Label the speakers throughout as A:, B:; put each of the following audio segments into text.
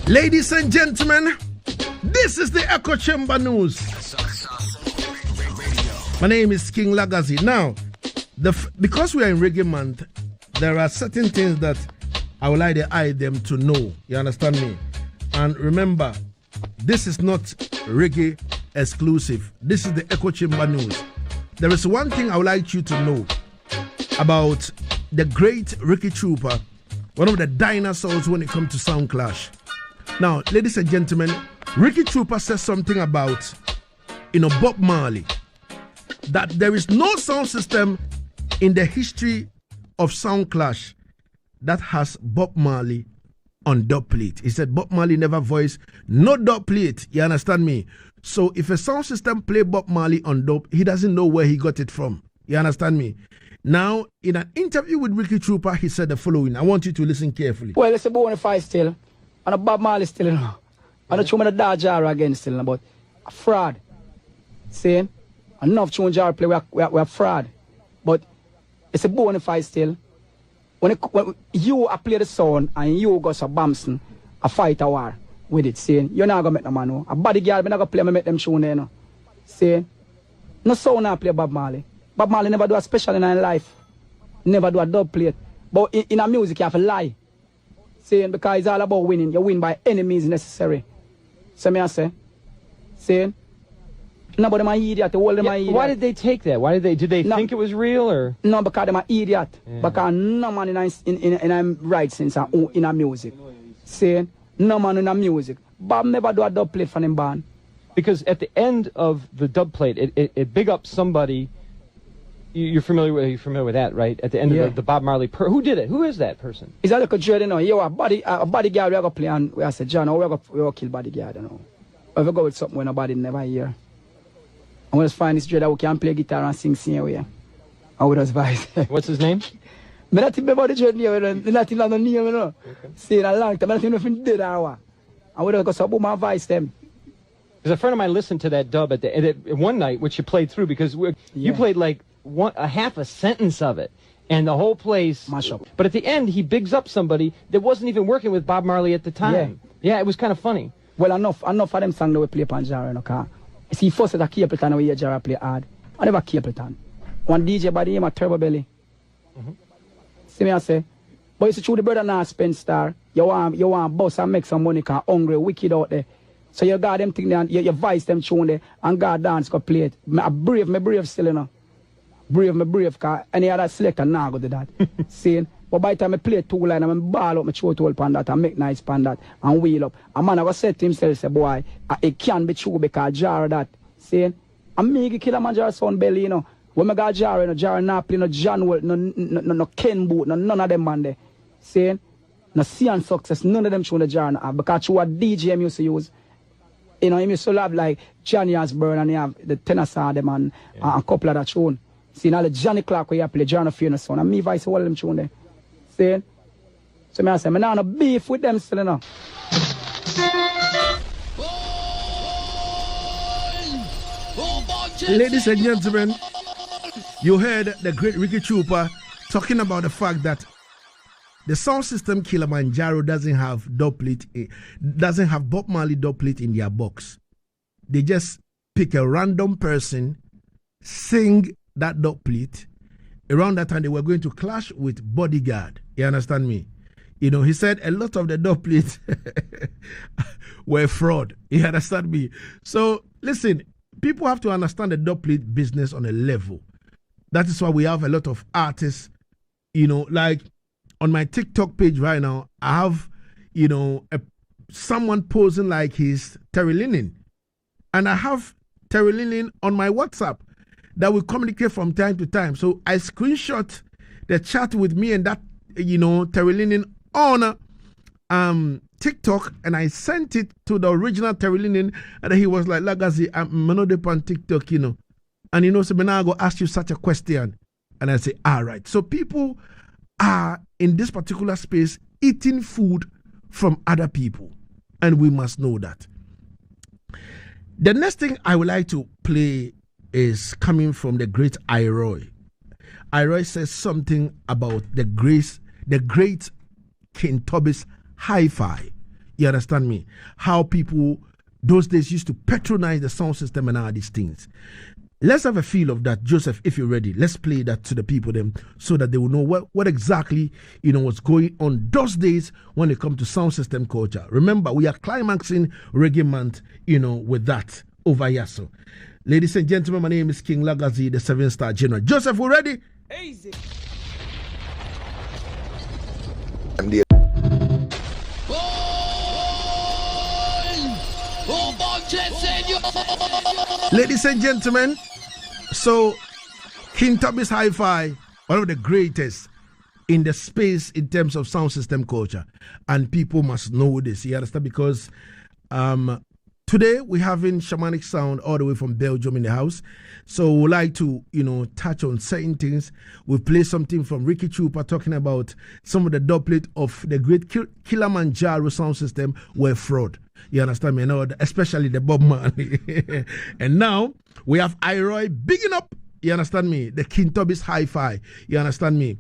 A: Ladies and gentlemen, this is the Echo Chamber News. My name is King Lagazee. Now, because we are in Reggae Month, there are certain things that I would like the eye them to know. You understand me? And remember, this is not Reggae exclusive. This is the Echo Chamber News. There is one thing I would like you to know about the great Ricky Trooper, one of the dinosaurs when it comes to sound clash. Now, ladies and gentlemen, Ricky Trooper says something about, Bob Marley, that there is no sound system in the history of sound clash that has Bob Marley on dub plate. He said Bob Marley never voiced no dub plate. You understand me? So if a sound system play Bob Marley on dub, he doesn't know where he got it from. You understand me? Now, in an interview with Ricky Trooper, he said the following. I want you to listen carefully.
B: Well, it's a bona fide still. And a Bob Marley still, And a tune with the Dajara again still, but a fraud. See? Enough tune jar play, we're fraud. But it's a bona fide still. When you play the sound and you go to Bamson, a fight a war with it, see? You're not going to make no man know. A bodyguard, I'm not going to play, make them tune there, no. See? No sound not play Bob Marley. Bob Marley never do a special in his life. Never do a dub plate. But in a music, you have to lie. Saying because it's all about winning. You win by any means necessary. So me I say. Saying. Nobody my idiot. The world my idiot.
C: Why did they take that? Why did they think it was real or?
B: No, because they're my idiot. Yeah. Because no man in right sense in a music. Saying no man in a music. Bob never do a dub plate for them band.
C: Because at the end of the dub plate, it big up somebody. You're familiar with that, right? At the end of the Bob Marley. Who did it? Who is that person?
B: It's a little dread, you know. You a bodyguard. We are gonna play and we say, John, we're gonna kill bodyguard, you know. Or if we go with something when nobody never hear. I'm gonna find this dread that we can play guitar and sing away. I would advise.
C: What's his name?
B: Me not think about the dread name. Nothing on the name, you know. See, in a long time, I don't think nothing did hour. I would have got some my advice them.
C: Because a friend of mine listened to that dub at one night, which you played through because you played like a half a sentence of it, and the whole place
B: mash up.
C: But at the end, he bigs up somebody that wasn't even working with Bob Marley at the time. Yeah, it was kind of funny.
B: Well, enough of them songs that we play upon Jara, no car. See, first at a Capleton, we hear Jara play hard. I never Capleton. One DJ by the name of Turbo Belly. See me I say, but you see, through the brother now spend star. You want boss and make some money, cause hungry, wicked out there. So you got them thing there, you voice them tune there, and God dance go play it. Me brave still, you know. Brave, cause any other selector now go do that. See? But by the time I play two line, I'm ball up my throat hole pan that and make nice pan that and wheel up. A man I go say to himself, say, boy, it can be true because jar that. See? And me kill a man jar sound belly, you know. When I got jar, you know, jar not play no John Walt, no Ken Boot, none of them man there. See? No See and Success, none of them show the jar now. Because what DJ used to use. You know, he used to have like Johnny Osborne and he have the tenor sound them and a couple of that tune. See, now the Johnny Clark where you play, John of Fear son, and me vice all them tune there. See? So I say, I'm not no beef with them still, you know.
A: Ladies and gentlemen, you heard the great Ricky Trooper talking about the fact that the sound system Kilimanjaro doesn't have Bob Marley dub plate in their box. They just pick a random person, sing that dub plate. Around that time, they were going to clash with Bodyguard. You understand me? You know, he said a lot of the dub plates were fraud. You understand me? So, listen, people have to understand the dub plate business on a level. That is why we have a lot of artists, you know, like on my TikTok page right now, I have, you know, someone posing like he's Terry Linen. And I have Terry Linen on my WhatsApp that we communicate from time to time. So I screenshot the chat with me and that, you know, Terry Linen on TikTok, and I sent it to the original Terry Linen, and he was like, Lagazee, I'm not on TikTok, you know. And you know, so now I go ask you such a question. And I say, all right. So people are in this particular space eating food from other people. And we must know that. The next thing I would like to play is coming from the great Iroy. Iroy says something about the great King Tubby's hi-fi. You understand me? How people those days used to patronize the sound system and all these things. Let's have a feel of that, Joseph, if you're ready. Let's play that to the people then so that they will know what exactly, was going on those days when it comes to sound system culture. Remember, we are climaxing Reggae Month, with that over here. So, ladies and gentlemen, my name is King Lagazee, the 7-star general. Joseph, we ready?
D: Easy.
A: Ladies and gentlemen, so King Toby's Hi-Fi, one of the greatest in the space in terms of sound system culture, and people must know this. You understand? Because today we're having shamanic sound all the way from Belgium in the house. So we like to, touch on certain things. We play something from Ricky Chupa talking about some of the doublet of the great Kilimanjaro sound system were fraud. You understand me? Especially the Bob Marley. And now we have Iroy bigging up. You understand me? The King Toby's Hi-Fi. You understand me?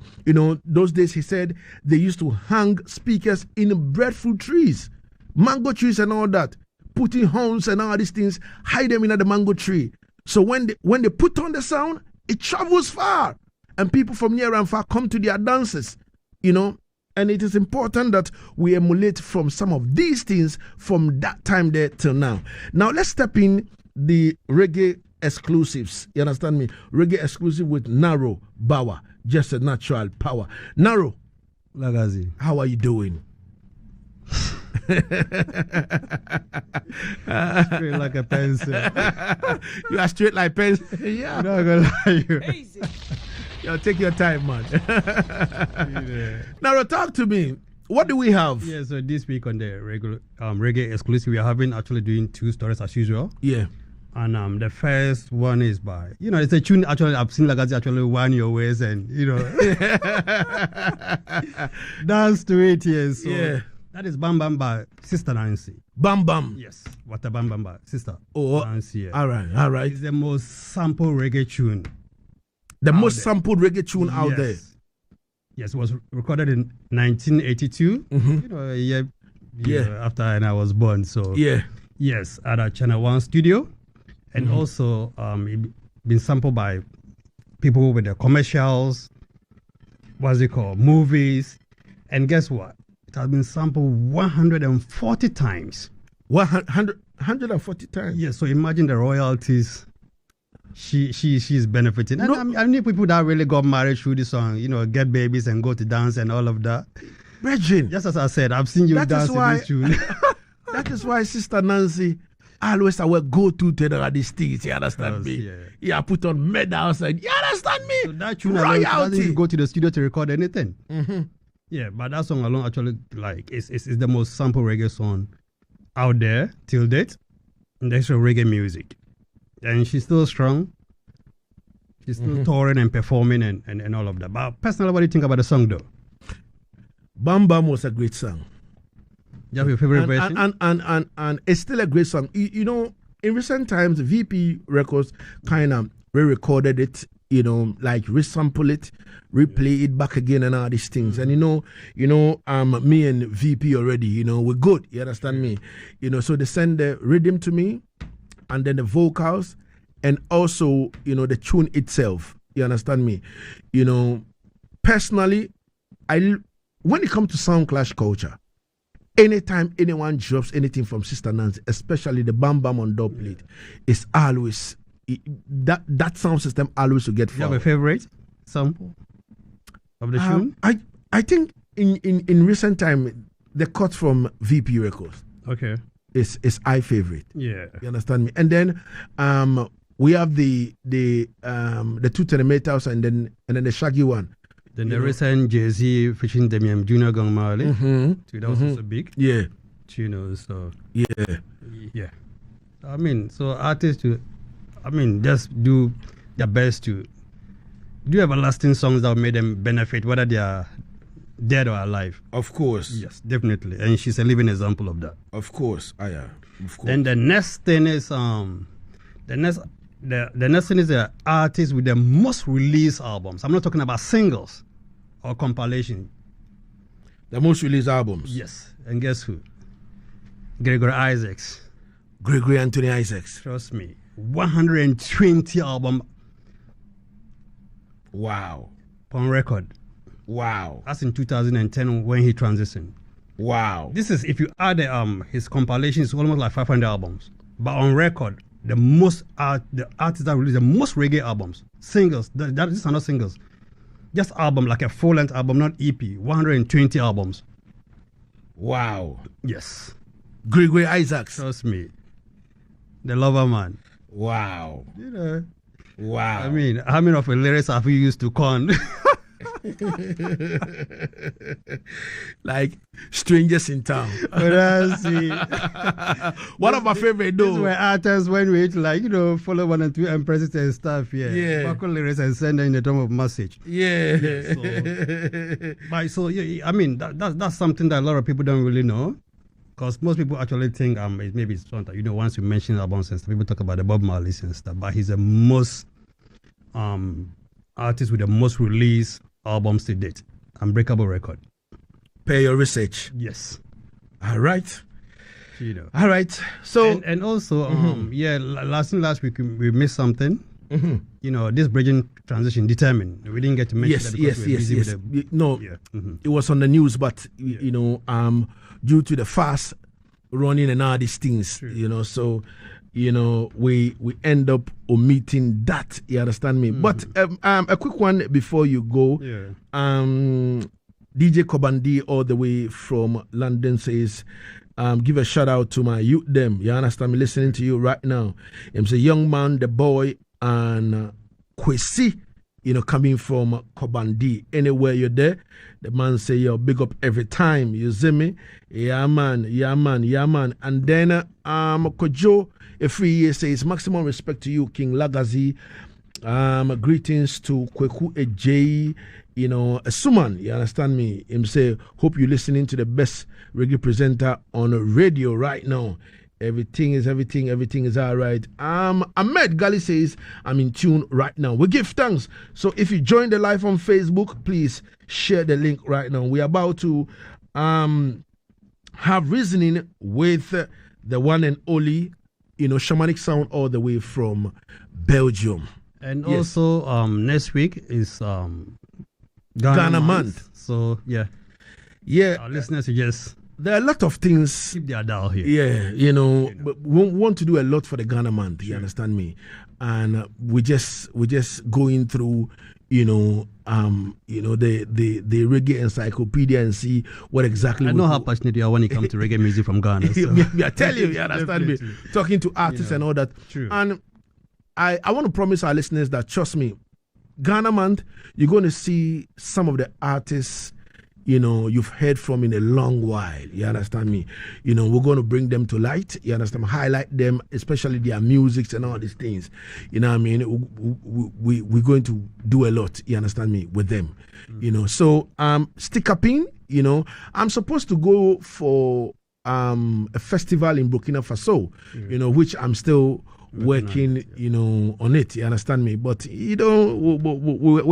A: Those days he said they used to hang speakers in breadfruit trees, mango trees and all that, putting horns and all these things, hide them in the mango tree. So when they put on the sound, it travels far. And people from near and far come to their dances, And it is important that we emulate from some of these things from that time there till now. Now let's step in the reggae exclusives. You understand me? Reggae exclusive with Naro Bawa, just a natural power. Naro,
E: Lagazee,
A: how are you doing?
E: Straight like a pencil.
A: You are straight like pencil. Yeah.
E: I'm not gonna lie you.
D: Easy.
A: Yo, take your time, man.
E: Yeah.
A: Now, talk to me. What do we have?
E: Yeah, so this week on the regular reggae exclusive, we are having doing 2 stories as usual.
A: Yeah.
E: And the first one is by, it's a tune actually I've seen Lagazee actually One Your Ways and, dance to it, yes. So
A: yeah.
E: That is Bam Bam by Sister Nancy.
A: Bam Bam.
E: Yes. What a Bam Bam by Sister Nancy. Yeah.
A: All right.
E: It's the most sampled reggae tune.
A: The most sampled reggae tune out there.
E: Yes, it was recorded in 1982.
A: Mm-hmm.
E: A year after and I was born. So yes, at a Channel 1 studio. And also it been sampled by people with the commercials, movies. And guess what? It has been sampled 140 times.
A: 140 times?
E: Yes, so imagine the royalties she's benefiting. And I need people that really got married through this song, get babies and go to dance and all of that.
A: Virgin.
E: Just as I said, I've seen you dance to this tune.
A: That is why Sister Nancy always our go-to to these things, you understand me? Yeah, put on medals and you understand me?
E: So that tune alone doesn't go to the studio to record anything.
A: Mm-hmm.
E: Yeah, but that song alone actually is the most sampled reggae song out there till date in the actual reggae music. And she's still strong. She's still touring and performing and all of that. But personally, what do you think about the song though?
A: Bam Bam was a great song.
E: You have your favorite version?
A: And it's still a great song. In recent times, VP Records kind of re-recorded it, like resample it, replay it back again and all these things. And me and VP already, we're good. You understand me? So they send the rhythm to me and then the vocals and also, the tune itself. You understand me? Personally, when it comes to sound clash culture, anytime anyone drops anything from Sister Nancy, especially the Bam Bam on doublet, it's always that sound system always will get forward.
E: You have a favorite sample of the tune?
A: I think in recent time the cut from VP Records.
E: Okay.
A: Is my favorite.
E: Yeah.
A: You understand me? And then we have the 2 telemeters and then the Shaggy one.
E: Then the recent Jay-Z featuring Damian Junior Gang Marley. That was also big.
A: Yeah.
E: So
A: yeah.
E: So artists just do their best to do everlasting songs that made them benefit, whether they are dead or alive.
A: Of course.
E: Yes, definitely. And she's a living example of that.
A: Of course.
E: Then the next thing is the next thing is the artist with the most released albums. I'm not talking about singles or compilation.
A: The most released albums.
E: Yes. And guess who? Gregory Isaacs.
A: Gregory Anthony Isaacs.
E: Trust me. 120 album.
A: Wow.
E: On record.
A: Wow.
E: That's in 2010 when he transitioned.
A: Wow.
E: This is, if you add his compilation, it's almost like 500 albums. But on record, the artists that release the most reggae albums, singles, these are not singles, just album, like a full-length album, not EP, 120 albums.
A: Wow.
E: Yes.
A: Gregory Isaacs.
E: Trust me. The lover man.
A: Wow.
E: You know.
A: Wow.
E: I mean, how many of the lyrics have you used to con?
A: Like strangers in town. One of my favorite though.
E: These were artists when we like, follow 1 and 2 empresses and stuff.
A: Yeah.
E: Buckle lyrics and send them in the form of message.
A: Yeah.
E: I mean, that's something that a lot of people don't really know. Because most people actually think maybe it's something, once you mention albums and stuff, people talk about the Bob Marley and stuff. But he's the most artist with the most released albums to date. Unbreakable record.
A: Pay your research.
E: Yes.
A: All right. All right. So
E: and also last week we missed something. Mm-hmm. This bridging transition determined. We didn't get to mention that because we were busy with the,
A: no. Yeah. Mm-hmm. It was on the news, but due to the fast running and all these things,
E: True.
A: So we end up omitting that. You understand me? Mm-hmm. But a quick one before you go.
E: Yeah.
A: DJ Kobandi all the way from London says, give a shout out to my youth them. You understand me? Listening to you right now. I'm a young man, the boy, and Kwesi, coming from Kobandi. Anywhere you're there, the man say, yo, big up every time. You see me? Yeah, man. And then Kojo, a 3 year says, maximum respect to you, King Lagazee. Greetings to Kweku Ejay, a Suman, you understand me? Him say, hope you're listening to the best reggae presenter on radio right now. Everything is all right. Ahmed Gali says, I'm in tune right now. We give thanks. So if you join the live on Facebook, please share the link right now. We're about to have reasoning with the one and only, shamanic sound all the way from Belgium.
E: And also next week is Ghana month. So yeah. Our listeners just
A: there are a lot of things.
E: Keep their dial here.
A: Yeah, but we want to do a lot for the Ghana month. Sure. You understand me? And we just going through, the reggae encyclopedia and see what exactly.
E: I know how passionate you are when it comes to reggae music from Ghana. So.
A: I tell you, you understand me? Talking to artists and all that.
E: True.
A: And I want to promise our listeners that, trust me, Ghana month, you're going to see some of the artists you've heard from in a long while. You understand me? We're going to bring them to light. You understand? Highlight them, especially their musics and all these things. You know what I mean? We're going to do a lot. You understand me? With them. Mm-hmm. So stick up in. I'm supposed to go for a festival in Burkina Faso. Mm-hmm. Which I'm still working, on it. You understand me? But we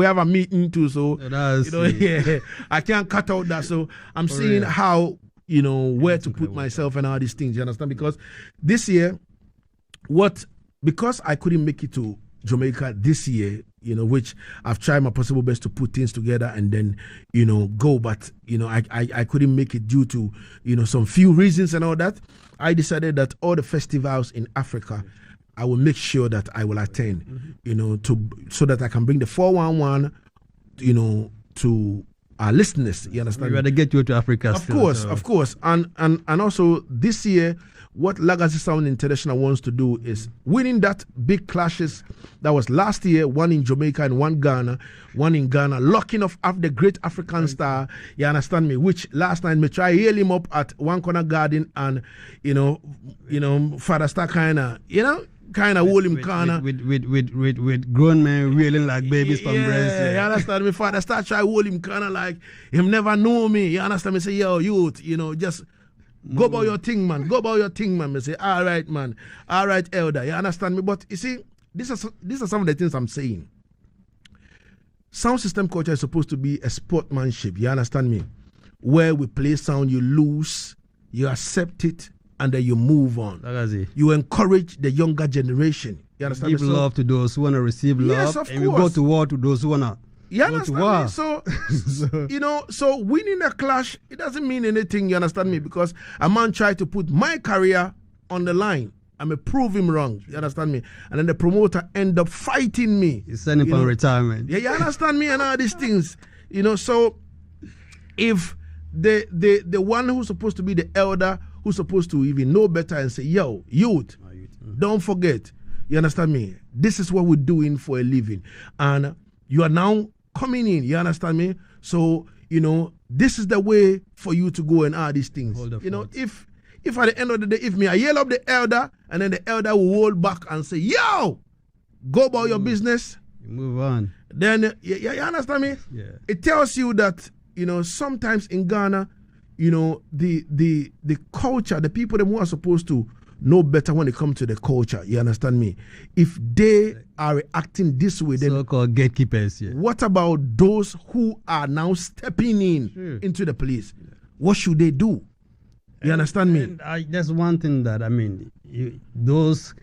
A: have a meeting too, so I can't cut out that. So I'm seeing how where to put myself and all these things. You understand? Because this year, because I couldn't make it to Jamaica this year, which I've tried my possible best to put things together and then go, but I couldn't make it due to some few reasons and all that. I decided that all the festivals in Africa, I will make sure that I will attend, so that I can bring the 411, to our listeners. You understand?
E: We got to get you to Africa.
A: Of course. And also this year, what Lagazee Sound International wants to do is winning that big clashes that was last year, one in Jamaica and one in Ghana, locking off the great African star, you understand me, which last night me try hail him up at One Corner Garden and, Father Star kind of hold him corner.
E: With grown men reeling like babies from breast.
A: Yeah, you understand me? Father Star try hold him corner like him never know me. You understand me? Say, yo, youth, just go about your thing, man. Go about your thing, man. Me say, all right, man. All right, elder. You understand me? But you see, these are some of the things I'm saying. Sound system culture is supposed to be a sportsmanship. You understand me? Where we play sound, you lose, you accept it, and then you move on.
E: Lagazee.
A: You encourage the younger generation. You understand?
E: Give love to those who want to receive love.
A: Yes, of
E: and
A: course.
E: we go to war to those who want to.
A: You understand me? So, so winning a clash, it doesn't mean anything, you understand me? Because a man tried to put my career on the line. I may prove him wrong, you understand me? And then the promoter end up fighting me.
E: He's sending for retirement.
A: Yeah, you understand me and all these things. So if the one who's supposed to be the elder, who's supposed to even know better and say, yo, youth, don't forget, you understand me? This is what we're doing for a living. And you are now coming in, you understand me? So, this is the way for you to go and all these things. If at the end of the day, if I yell up the elder, and then the elder will hold back and say, yo, go about your business.
E: You move on.
A: Then, you understand me?
E: Yeah.
A: It tells you that, sometimes in Ghana, the culture, the people who are supposed to know better when it comes to the culture, you understand me? If they are reacting this way, then
E: so-called gatekeepers. Yeah.
A: What about those who are now stepping into the place? What should they do? You understand me?
E: That's one thing that those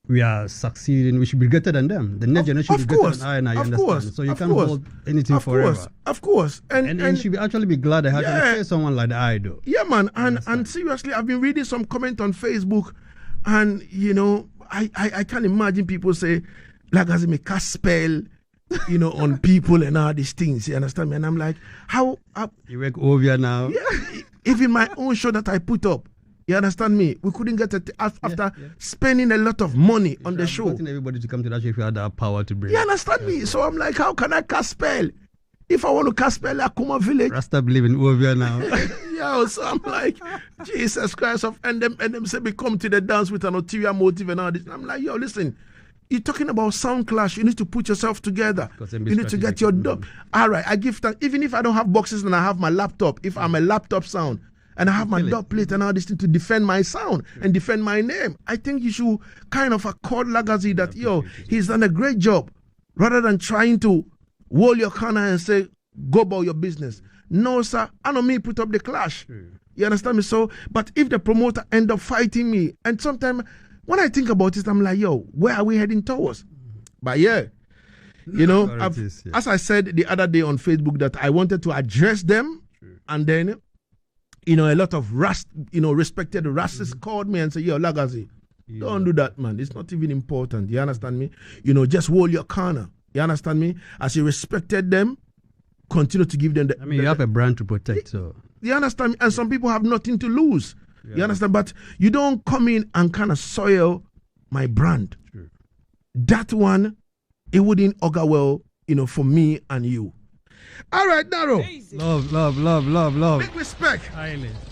E: we are succeeding, we should be greater than them. The next generation should be greater than I understand. So you can't hold anything forever.
A: Of course. And
E: you should actually be glad that I someone like I do.
A: Yeah, man. And seriously, I've been reading some comment on Facebook, and I can't imagine people say, Lagazee me cast spell, on people and all these things. You understand me? And I'm like, how?
E: You work over now.
A: Yeah. Even my own show that I put up. You understand me? We couldn't get it after spending a lot of money on the show.
E: Wanting everybody to come to that show if you had that power to bring.
A: You understand me? So I'm like, how can I cast spell? If I want to cast spell at Kuma Village.
E: Rasta believe in Ovia now.
A: Yeah, so I'm like, Jesus Christ. And them say we come to the dance with an ulterior motive and all this. And I'm like, yo, listen, you're talking about sound clash. You need to put yourself together. You need to get your dub. All right, I give thanks. Even if I don't have boxes and I have my laptop, if I'm a laptop sound, and I have my dub plate and all this thing to defend my sound and defend my name, I think you should kind of accord Lagazee that, he's done a great job, rather than trying to wall your corner and say, go about your business. No, sir, I know me put up the clash. You understand me? So, but if the promoter end up fighting me, and sometimes when I think about it, I'm like, yo, where are we heading towards? But yeah, as I said the other day on Facebook, that I wanted to address them, and then a lot of respected racists called me and said, yo, Lagazee, don't do that, man. It's not even important. You understand me? Just hold your corner. You understand me? As you respected them, continue to give them
E: you have a brand to protect. So
A: you understand me? And some people have nothing to lose. You understand? But you don't come in and kind of soil my brand. Sure. That one, it wouldn't augur well, for me and you. All right, Naro.
E: Love.
A: Big respect.
E: Highly.